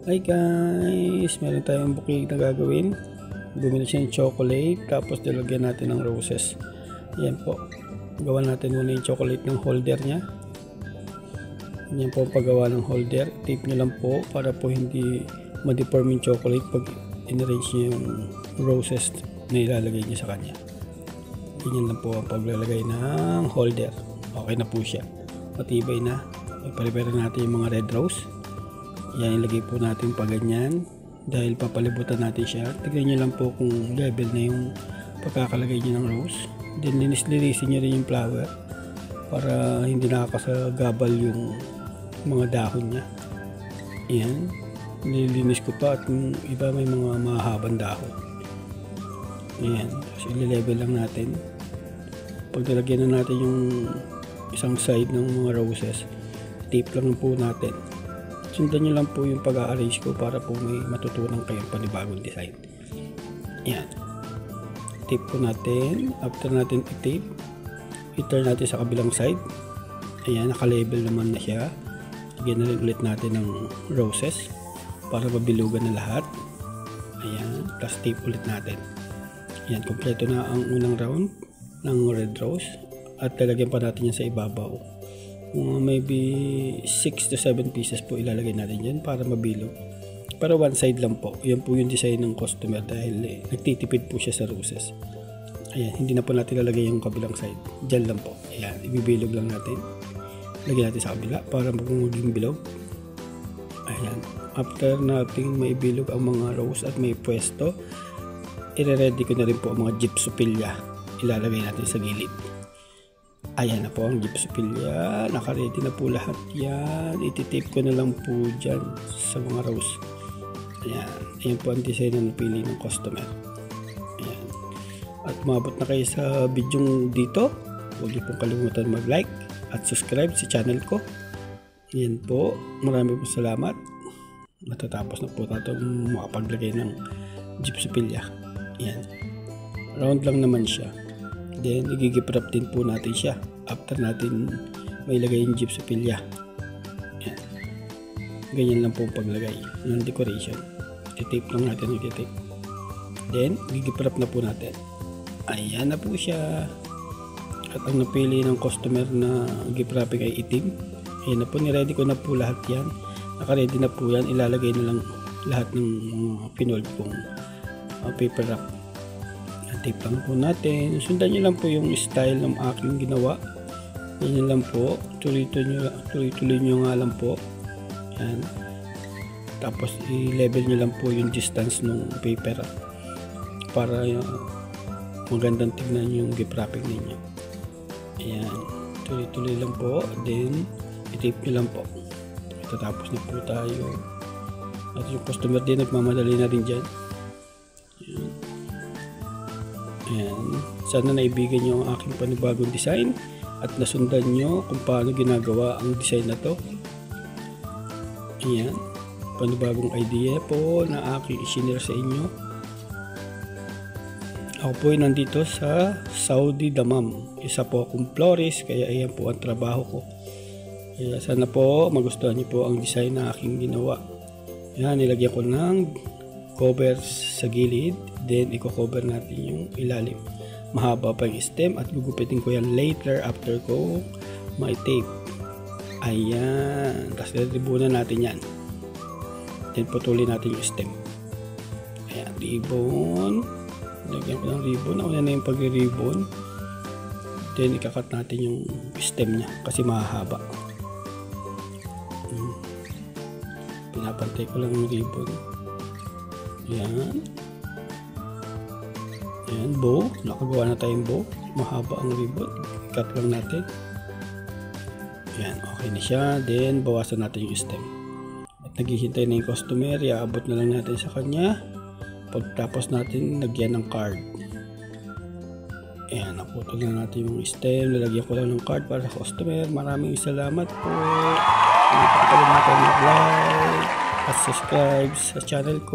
Hi guys! Meron tayong bouquet na gagawin. Bumili siya ng chocolate, tapos nilagyan natin ng roses. Yan po. Gawa natin muna yung chocolate ng holder niya. Yan po ang paggawa ng holder. Tape nyo lang po para po hindi ma-deform yung chocolate pag in-arrange nyo yung roses na ilalagay nyo sa kanya. Ganyan lang po ang paglalagay ng holder. Okay na po siya. Matibay na. I-prepare natin yung mga red rose. Yan, ilagay po natin pa ganyan dahil papalibutan natin siya. Tignan nyo lang po kung level na yung pagkakalagay nyo ng rose. Then linis-linisin nyo rin yung flower para hindi nakakasagabal yung mga dahon niya. Yan, nililinis ko pa at yung iba may mga mahabang dahon. Yan, so i-level lang natin. Pag nilagyan na natin yung isang side ng mga roses, tape lang po natin. Sundan nyo lang po yung pag-a-arrange ko para po may matutunan kayong panibagong design. Yan. Tape po natin. After natin i-tape, i-turn natin sa kabilang side. Ayan, naka-label naman na siya. Lagyan na rin ulit natin ng roses para mabilugan na lahat. Ayan, plus tape ulit natin. Ayan, kompleto na ang unang round ng red rose. At lalagyan pa natin yan sa ibabaw. Maybe 6 to 7 pieces po ilalagay natin dyan para mabilog. Pero one side lang po. Yan po yung design ng customer dahil nagtitipid po siya sa roses. Ayan, hindi na po natin lalagay yung kabilang side. Dyan lang po. Ayan, ibibilog lang natin. Lagyan natin sa kabila para maging bilog. Ayan, after natin maibilog ang mga rose at may pwesto, i-ready ko na rin po ang mga gypsophilia. Ilalagay natin sa gilid. Ayan na po ang gypsophilia. Naka-ready na po lahat yan. Ititape ko na lang po dyan sa mga rose. Ayan. Ayan po ang design na napili ng customer. Ayan. At umabot na kayo sa video dito. Huwag niyo pong kalimutan mag-like at subscribe sa channel ko. Ayan po. Maraming po salamat. Matatapos na po natin makapaglagay ng gypsophilia. Ayan. Round lang naman siya. Then, i-gift wrap din po natin siya after natin mailagay yung gypsophilia. Yan. Ganyan lang po ang paglagay ng decoration. I-tape lang natin, i-tape. Then, i-gift wrap na po natin. Ayan na po siya. At ang napili ng customer na gift wrapping ay itim. Ayan na po, niready ko na po lahat yan. Naka-ready na po yan. Ilalagay na lang lahat ng pinold kong paper wrap. Tape lang po natin. Sundan nyo lang po yung style ng aking ginawa. Yan lang po. Tuloy-tuloy nyo nga lang po. Yan. Tapos i-level nyo lang po yung distance ng paper para magandang tignan yung gift wrapping ninyo. Ayan. Tuloy-tuloy lang po. Then, i-tape nyo lang po. Tatapos na po tayo. At yung customer din nagmamadali na rin dyan. Ayan. Ayan. Sana naibigan nyo ang aking panibagong design at nasundan nyo kung paano ginagawa ang design na to. Ayan. Panibagong idea po na aking isinare sa inyo. Ako po ay nandito sa Saudi Dammam. Isa po akong florist, kaya ayan po ang trabaho ko. Kaya sana po magustuhan nyo po ang design na aking ginawa. Ayan, nilagyan ko ng cover sa gilid. Then, i-cover natin yung ilalim. Mahaba pa yung stem at gugupitin ko yan later after ko may tape. Ayan. Tapos, ribunan natin yan. Then, putulin natin yung stem. Ayan, ribbon. Lagyan ko ng ribbon. Nauna na yung pag-ribbon. Then, ikakat natin yung stem niya kasi mahahaba. Pinapantay ko lang yung ribbon. Ayan. Ayan, bow. Nakagawa na tayong bow. Mahaba ang ribbon. Cut lang natin. Ayan, okay na siya. Then, bawasan natin yung stem. At naghihintay na yung customer. Iaabot na lang natin sa kanya. Pagtapos natin, lagyan ng card. Ayan, naputol na natin yung stem. Lalagyan ko lang ng card para sa customer. Maraming salamat po. Hindi pa kalimutan mag-like at subscribe sa channel ko.